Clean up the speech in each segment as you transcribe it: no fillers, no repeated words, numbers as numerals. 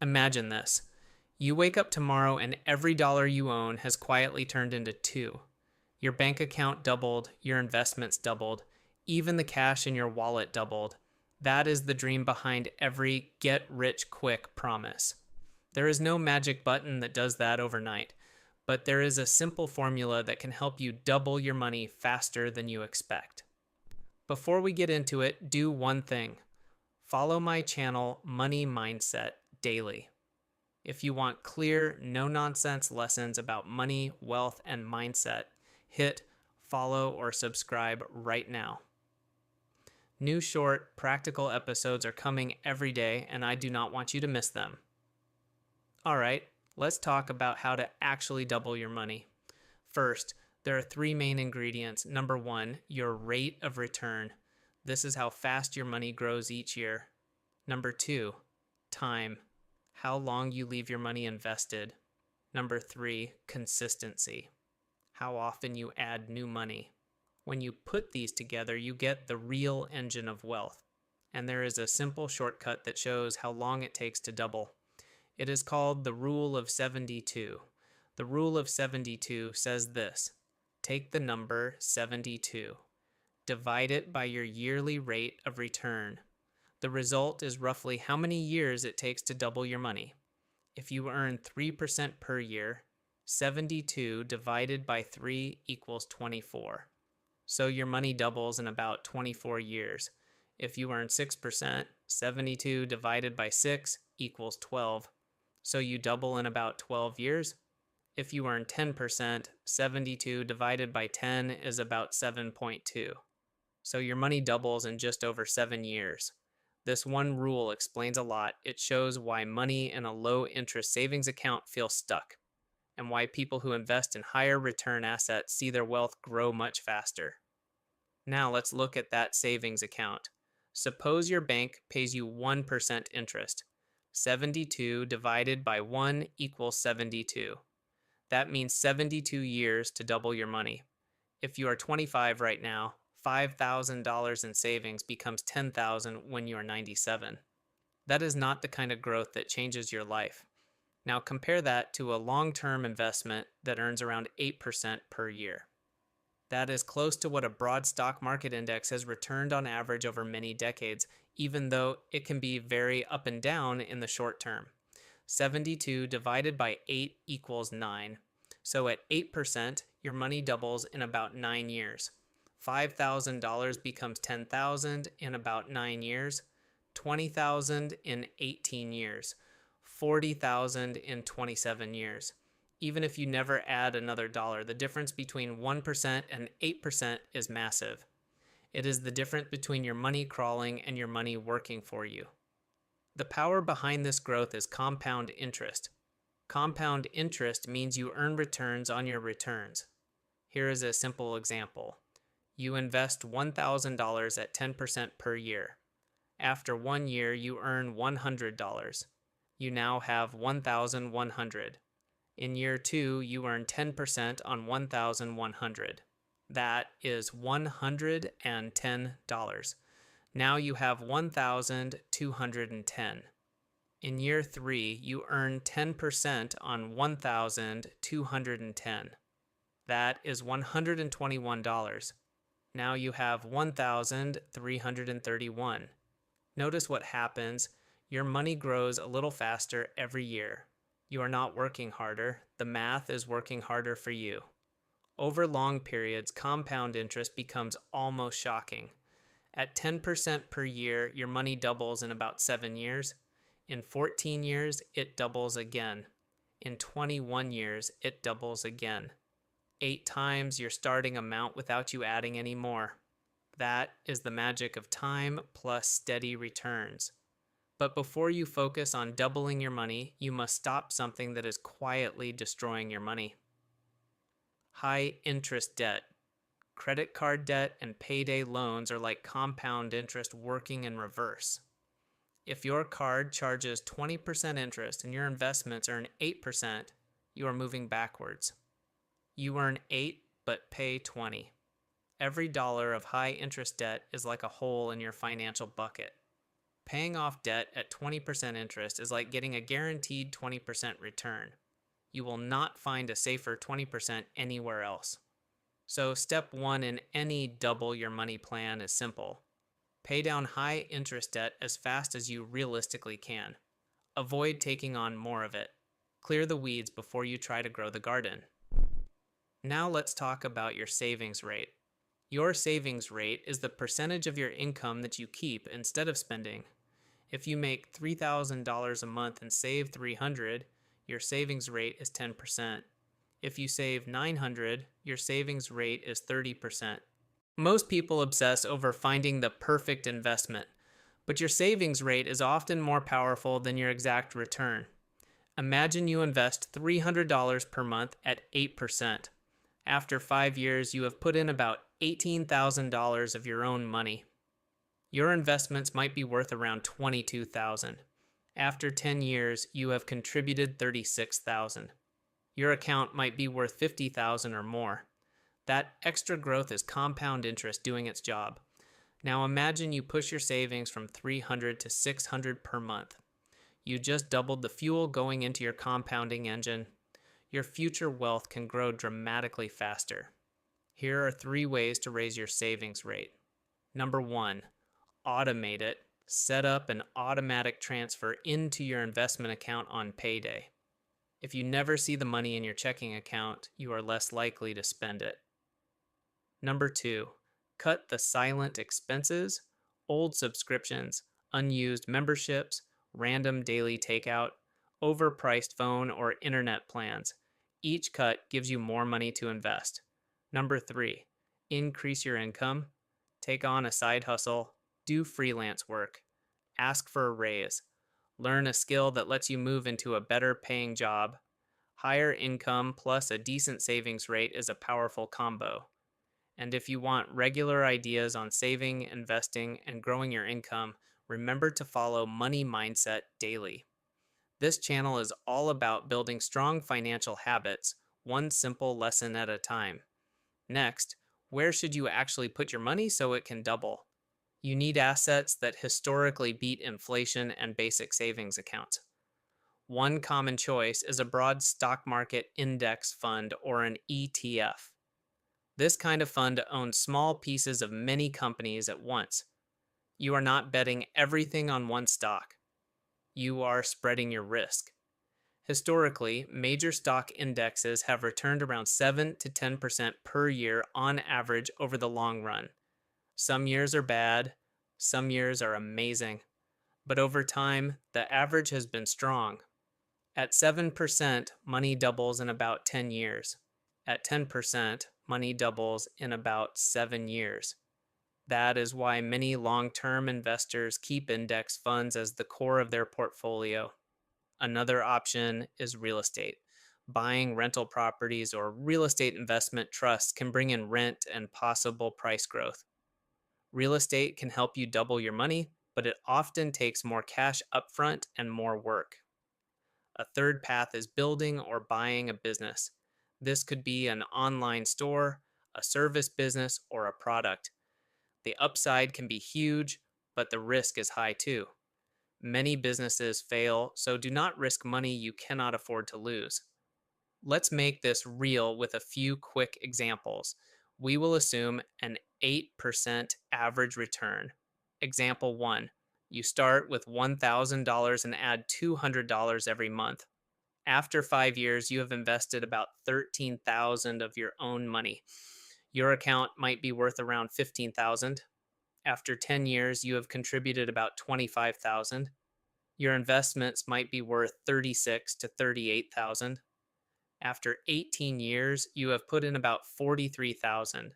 Imagine this. You wake up tomorrow and every dollar you own has quietly turned into two. Your bank account doubled, your investments doubled, even the cash in your wallet doubled. That is the dream behind every get rich quick promise. There is no magic button that does that overnight, but there is a simple formula that can help you double your money faster than you expect. Before we get into it, do one thing. Follow my channel, Money Mindset, daily. If you want clear, no-nonsense lessons about money, wealth, and mindset, hit follow or subscribe right now. New short, practical episodes are coming every day, and I do not want you to miss them. All right, let's talk about how to actually double your money. First, there are three main ingredients. Number one, your rate of return. This is how fast your money grows each year. Number two, time. How long you leave your money invested. Number three, consistency. How often you add new money. When you put these together, you get the real engine of wealth. And there is a simple shortcut that shows how long it takes to double. It is called the Rule of 72. The Rule of 72 says this: take the number 72, divide it by your yearly rate of return. The result is roughly how many years it takes to double your money. If you earn 3% per year, 72 divided by 3 equals 24. So your money doubles in about 24 years. If you earn 6%, 72 divided by 6 equals 12. So you double in about 12 years. If you earn 10%, 72 divided by 10 is about 7.2. So your money doubles in just over 7 years. This one rule explains a lot. It shows why money in a low-interest savings account feels stuck, and why people who invest in higher return assets see their wealth grow much faster. Now let's look at that savings account. Suppose your bank pays you 1% interest. 72 divided by 1 equals 72. That means 72 years to double your money. If you are 25 right now, $5,000 in savings becomes $10,000 when you are 97. That is not the kind of growth that changes your life. Now compare that to a long-term investment that earns around 8% per year. That is close to what a broad stock market index has returned on average over many decades, even though it can be very up and down in the short term. 72 divided by 8 equals 9. So at 8%, your money doubles in about 9 years. $5,000 becomes $10,000 in about 9 years, $20,000 in 18 years, $40,000 in 27 years. Even if you never add another dollar, the difference between 1% and 8% is massive. It is the difference between your money crawling and your money working for you. The power behind this growth is compound interest. Compound interest means you earn returns on your returns. Here is a simple example. You invest $1,000 at 10% per year. After 1 year, you earn $100. You now have $1,100. In year 2, you earn 10% on $1,100. That is $110. Now you have $1,210. In year 3, you earn 10% on $1,210. That is $121. Now you have $1,331. Notice what happens. Your money grows a little faster every year. You are not working harder. The math is working harder for you. Over long periods, compound interest becomes almost shocking. At 10% per year, your money doubles in about 7 years. In 14 years, it doubles again. In 21 years, it doubles again. 8 times your starting amount without you adding any more. That is the magic of time plus steady returns. But before you focus on doubling your money, you must stop something that is quietly destroying your money. High interest debt. Credit card debt and payday loans are like compound interest working in reverse. If your card charges 20% interest and your investments earn 8%, you are moving backwards. You earn 8 but pay 20. Every dollar of high interest debt is like a hole in your financial bucket. Paying off debt at 20% interest is like getting a guaranteed 20% return. You will not find a safer 20% anywhere else. So, step one in any double your money plan is simple: pay down high interest debt as fast as you realistically can. Avoid taking on more of it. Clear the weeds before you try to grow the garden. Now, let's talk about your savings rate. Your savings rate is the percentage of your income that you keep instead of spending. If you make $3,000 a month and save $300, your savings rate is 10%. If you save $900, your savings rate is 30%. Most people obsess over finding the perfect investment, but your savings rate is often more powerful than your exact return. Imagine you invest $300 per month at 8%. After 5 years, you have put in about $18,000 of your own money. Your investments might be worth around $22,000. After 10 years, you have contributed $36,000. Your account might be worth $50,000 or more. That extra growth is compound interest doing its job. Now imagine you push your savings from $300 to $600 per month. You just doubled the fuel going into your compounding engine. Your future wealth can grow dramatically faster. Here are 3 ways to raise your savings rate. Number 1, automate it. Set up an automatic transfer into your investment account on payday. If you never see the money in your checking account, you are less likely to spend it. Number 2, cut the silent expenses, old subscriptions, unused memberships, random daily takeout, overpriced phone or internet plans. Each cut gives you more money to invest. Number 3, increase your income. Take on a side hustle, do freelance work, ask for a raise, learn a skill that lets you move into a better paying job. Higher income plus a decent savings rate is a powerful combo. And if you want regular ideas on saving, investing, and growing your income, remember to follow Money Mindset daily. This channel is all about building strong financial habits, one simple lesson at a time. Next, where should you actually put your money so it can double? You need assets that historically beat inflation and basic savings accounts. One common choice is a broad stock market index fund or an ETF. This kind of fund owns small pieces of many companies at once. You are not betting everything on one stock. You are spreading your risk. Historically, major stock indexes have returned around 7 to 10% per year on average over the long run. Some years are bad, some years are amazing, but over time, the average has been strong. At 7%, money doubles in about 10 years. At 10%, money doubles in about 7 years. That is why many long-term investors keep index funds as the core of their portfolio. Another option is real estate. Buying rental properties or real estate investment trusts can bring in rent and possible price growth. Real estate can help you double your money, but it often takes more cash upfront and more work. A third path is building or buying a business. This could be an online store, a service business, or a product. The upside can be huge, but the risk is high too. Many businesses fail, so do not risk money you cannot afford to lose. Let's make this real with a few quick examples. We will assume an 8% average return. Example 1. You start with $1,000 and add $200 every month. After 5 years, you have invested about $13,000 of your own money. Your account might be worth around $15,000. After 10 years, you have contributed about $25,000. Your investments might be worth $36,000 to $38,000. After 18 years, you have put in about $43,000.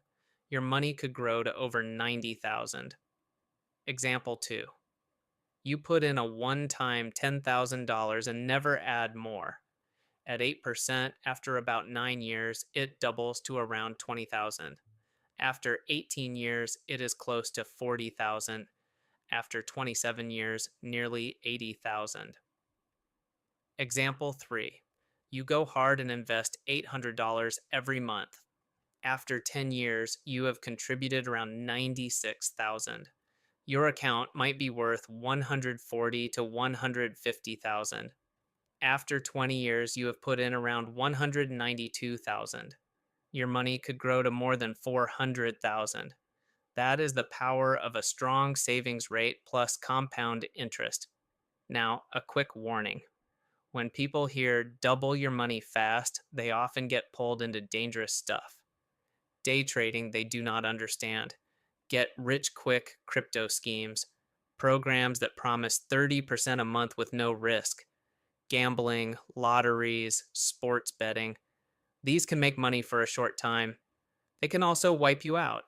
Your money could grow to over $90,000. Example 2. You put in a one-time $10,000 and never add more. At 8%, after about 9 years, it doubles to around $20,000. After 18 years, it is close to $40,000. After 27 years, nearly $80,000. Example 3. You go hard and invest $800 every month. After 10 years, you have contributed around $96,000. Your account might be worth 140 to 150,000. After 20 years, you have put in around 192,000. Your money could grow to more than 400,000. That is the power of a strong savings rate plus compound interest. Now, a quick warning. When people hear double your money fast, they often get pulled into dangerous stuff. Day trading, they do not understand. Get rich quick crypto schemes, programs that promise 30% a month with no risk, gambling, lotteries, sports betting. These can make money for a short time. They can also wipe you out.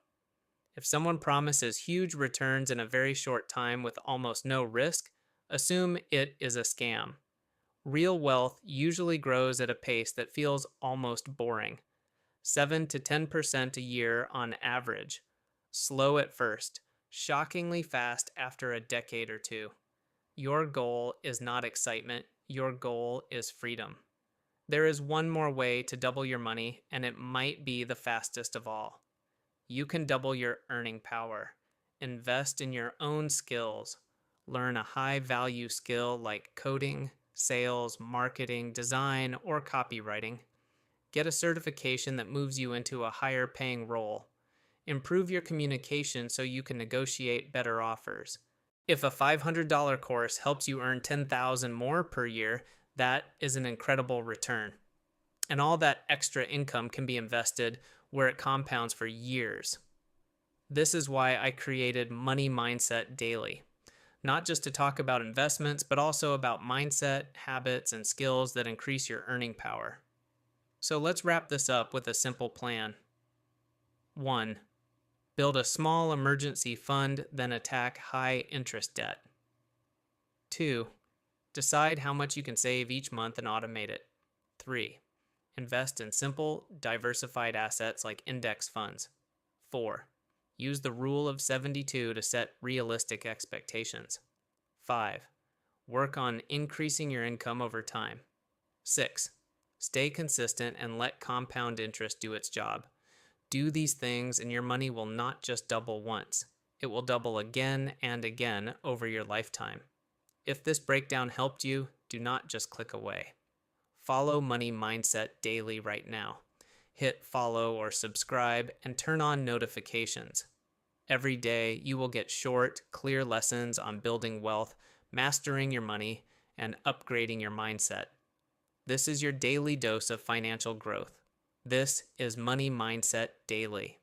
If someone promises huge returns in a very short time with almost no risk, assume it is a scam. Real wealth usually grows at a pace that feels almost boring, 7 to 10% a year on average. Slow at first, shockingly fast after a decade or two. Your goal is not excitement, your goal is freedom. There is one more way to double your money, and it might be the fastest of all. You can double your earning power. Invest in your own skills. Learn a high value skill like coding, sales, marketing, design, or copywriting. Get a certification that moves you into a higher paying role. Improve your communication so you can negotiate better offers. If a $500 course helps you earn $10,000 more per year, that is an incredible return. And all that extra income can be invested where it compounds for years. This is why I created Money Mindset Daily. Not just to talk about investments, but also about mindset, habits, and skills that increase your earning power. So let's wrap this up with a simple plan. 1. Build a small emergency fund, then attack high interest debt. 2. Decide how much you can save each month and automate it. 3. Invest in simple, diversified assets like index funds. 4. Use the rule of 72 to set realistic expectations. 5. Work on increasing your income over time. 6. Stay consistent and let compound interest do its job. Do these things and your money will not just double once. It will double again and again over your lifetime. If this breakdown helped you, do not just click away. Follow Money Mindset Daily right now. Hit follow or subscribe and turn on notifications. Every day, you will get short, clear lessons on building wealth, mastering your money, and upgrading your mindset. This is your daily dose of financial growth. This is Money Mindset Daily.